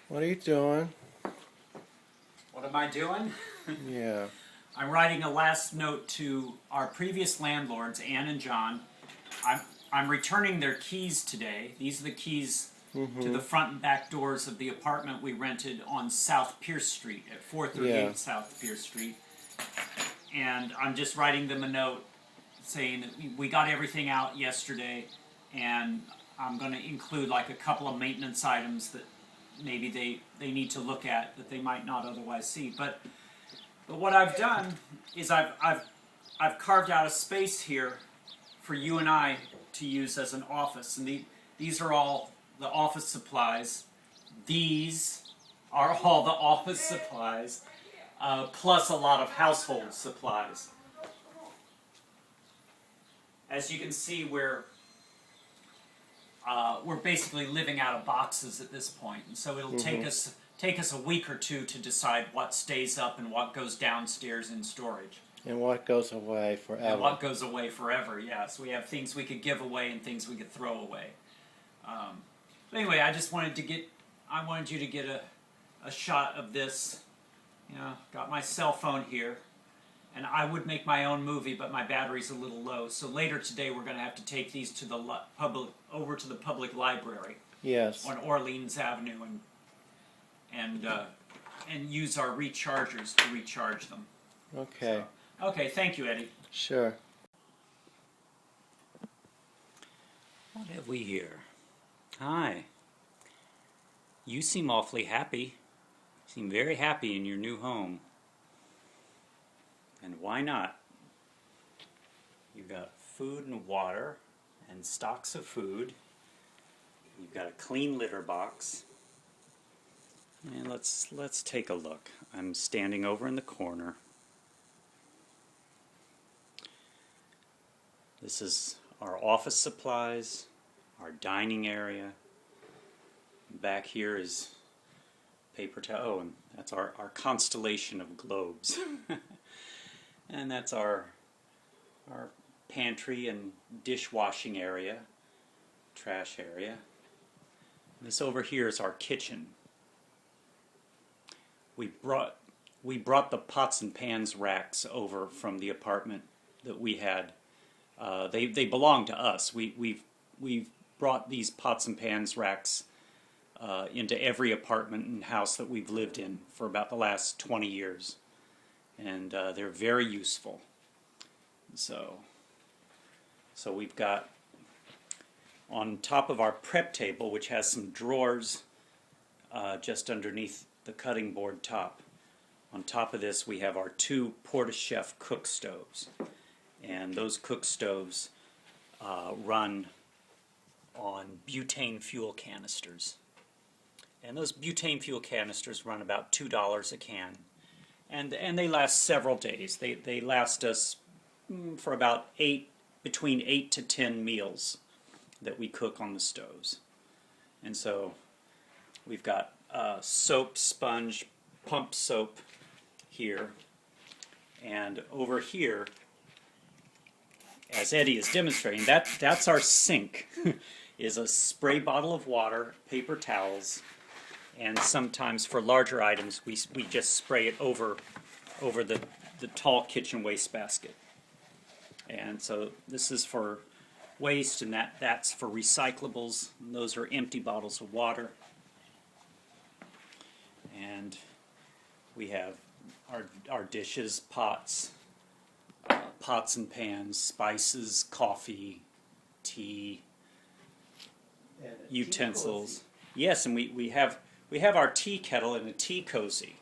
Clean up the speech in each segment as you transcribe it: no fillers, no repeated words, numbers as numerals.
What are you doing? What am I doing? Yeah. I'm writing a last note to our previous landlords, Ann and John. I'm returning their keys today. These are the keys to the front and back doors of the apartment we rented on South Pierce Street at 438 Yeah. South Pierce Street. And I'm just writing them a note saying that we got everything out yesterday, and I'm going to include like a couple of maintenance items that maybe they need to look at that they might not otherwise see. But what I've done is I've carved out a space here for you and I to use as an office, and these are all the office supplies. These are all the office supplies, plus a lot of household supplies. As you can see, we're basically living out of boxes at this point, and so it'll take us a week or two to decide what stays up and what goes downstairs in storage. And what goes away forever? And what goes away forever, yeah. So we have things we could give away and things we could throw away. But anyway, I wanted you to get a shot of this. You know, got my cell phone here, and I would make my own movie, but my battery's a little low. So later today, we're going to have to take these to the over to the public library. Yes. On Orleans Avenue, and use our rechargers to recharge them. Okay. So, okay, thank you, Eddie. Sure. What have we here? Hi. You seem awfully happy. You seem very happy in your new home. And why not? You've got food and water and stocks of food. You've got a clean litter box. And let's take a look. I'm standing over in the corner. This is our office supplies, our dining area. Back here is paper towel. Oh, and that's our constellation of globes. And that's our pantry and dishwashing area, trash area. This over here is our kitchen. We brought the pots and pans racks over from the apartment that we had. They belong to us. We've brought these pots and pans racks into every apartment and house that we've lived in for about the last 20 years. And they're very useful. So we've got on top of our prep table, which has some drawers just underneath the cutting board top. On top of this, we have our two Porta-Chef cook stoves. And those cook stoves run on butane fuel canisters. And those butane fuel canisters run about $2 a can. And they last several days. They last us for about between 8 to 10 meals that we cook on the stoves. And so we've got soap, sponge, pump soap here. And over here, as Eddie is demonstrating, that's our sink. Is a spray bottle of water, paper towels, and sometimes for larger items we just spray it over the tall kitchen wastebasket. And so this is for waste, and that's for recyclables. And those are empty bottles of water. And we have our dishes, pots and pans, spices, coffee, tea, utensils. Yes, and we have our tea kettle and a tea cozy.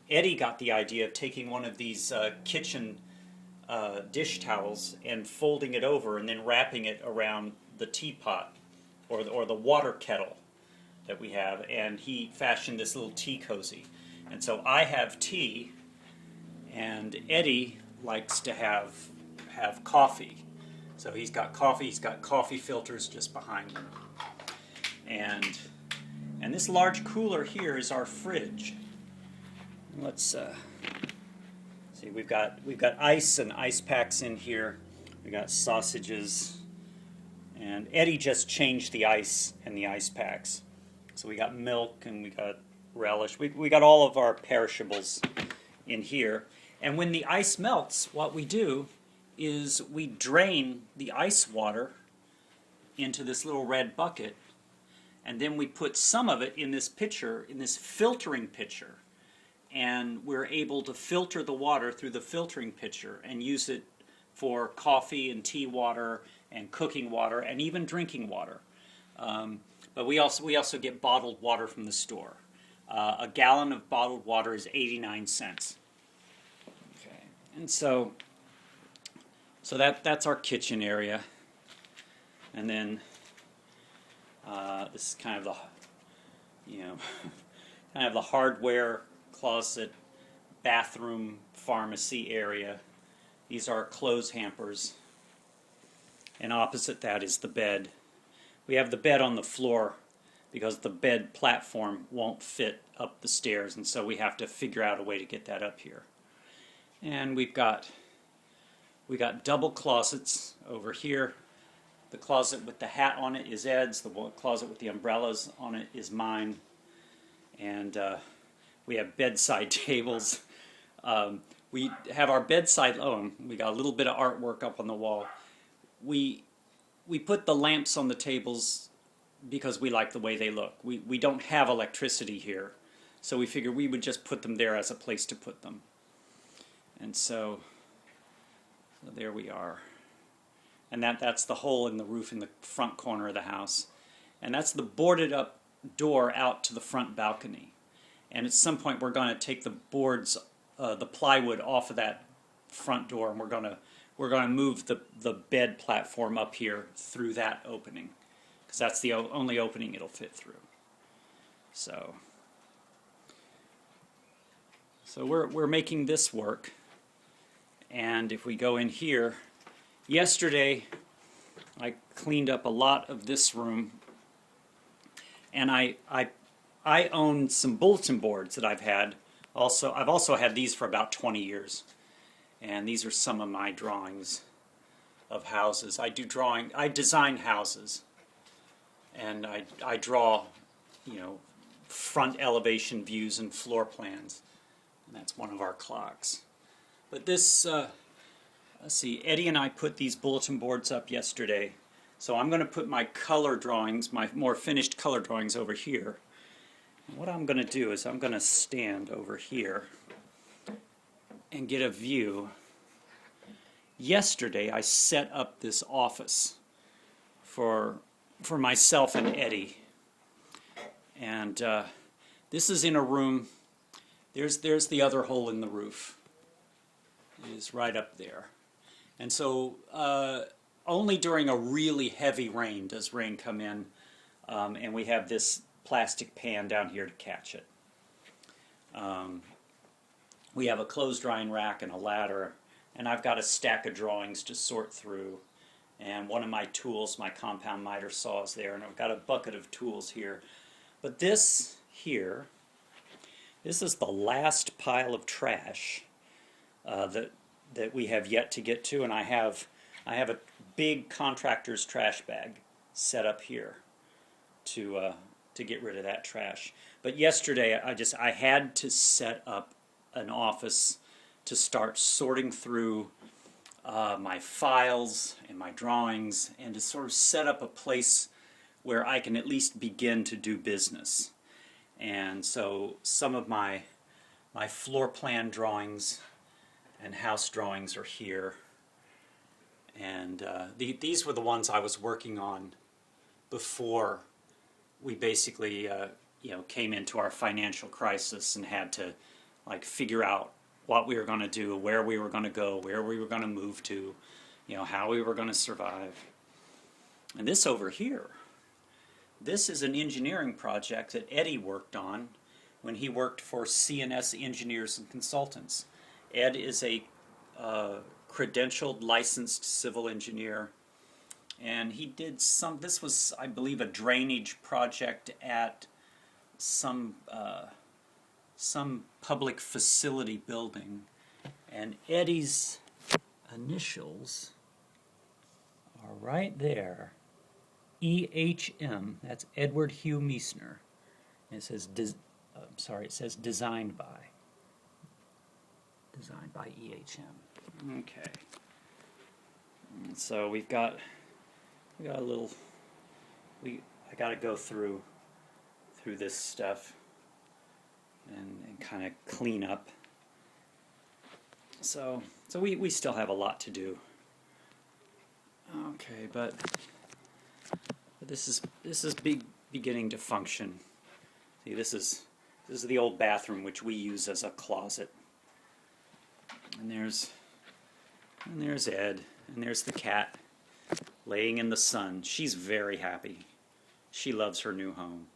Eddie got the idea of taking one of these kitchen dish towels and folding it over and then wrapping it around the teapot or the water kettle that we have, and he fashioned this little tea cozy. And so I have tea, and Eddie likes to have coffee. So he's got coffee filters just behind him. And this large cooler here is our fridge. Let's see, we've got ice and ice packs in here. We got sausages, and Eddie just changed the ice and the ice packs. So we got milk, and we got relish. We got all of our perishables in here. And when the ice melts, what we do is we drain the ice water into this little red bucket, and then we put some of it in this pitcher, in this filtering pitcher. And we're able to filter the water through the filtering pitcher and use it for coffee and tea water and cooking water and even drinking water. But we also get bottled water from the store. A gallon of bottled water is 89 cents. Okay, and so that's our kitchen area, and then this is kind of the hardware closet, bathroom, pharmacy area. These are clothes hampers, and opposite that is the bed. We have the bed on the floor because the bed platform won't fit up the stairs, and so we have to figure out a way to get that up here. And we got double closets over here. The closet with the hat on it is Ed's. The closet with the umbrellas on it is mine. And we have bedside tables. We have our bedside. Oh, we got a little bit of artwork up on the wall. We put the lamps on the tables because we like the way they look. We don't have electricity here, so we figured we would just put them there as a place to put them. And so there we are. And that's the hole in the roof in the front corner of the house. And that's the boarded up door out to the front balcony. And at some point we're going to take the boards, the plywood off of that front door, and we're going to move the bed platform up here through that opening, because that's the only opening it'll fit through. So we're making this work. And if we go in here, yesterday I cleaned up a lot of this room, and I own some bulletin boards that I've had. I've also had these for about 20 years, and these are some of my drawings of houses. I design houses, and I draw, front elevation views and floor plans, and that's one of our clocks. But this, let's see, Eddie and I put these bulletin boards up yesterday, so I'm going to put my color drawings, my more finished color drawings over here. And what I'm going to do is I'm going to stand over here and get a view. Yesterday I set up this office for myself and Eddie, and this is in a room. There's the other hole in the roof. It is right up there. And so only during a really heavy rain does rain come in, and we have this plastic pan down here to catch it. We have a clothes drying rack and a ladder, and I've got a stack of drawings to sort through, and one of my tools, my compound miter saw, is there, and I've got a bucket of tools here. But this here, this is the last pile of trash that we have yet to get to, and I have a big contractor's trash bag set up here to get rid of that trash. But yesterday I had to set up an office to start sorting through my files and my drawings, and to sort of set up a place where I can at least begin to do business. And so some of my floor plan drawings and house drawings are here, and these were the ones I was working on before we basically came into our financial crisis and had to figure out what we were going to do, where we were going to go, where we were going to move to, how we were going to survive. And this over here, this is an engineering project that Eddie worked on when he worked for CNS Engineers and Consultants. Ed is a credentialed, licensed civil engineer, and he did this was, I believe, a drainage project at some public facility building, and Eddie's initials are right there, EHM, that's Edward Hugh Meissner. It says sorry, it says designed by. Designed by EHM. Okay. And so we got a little. I got to go through this stuff and kind of clean up. So we still have a lot to do. Okay, but this is beginning to function. See, this is the old bathroom which we use as a closet. And there's Ed, and there's the cat laying in the sun. She's very happy. She loves her new home.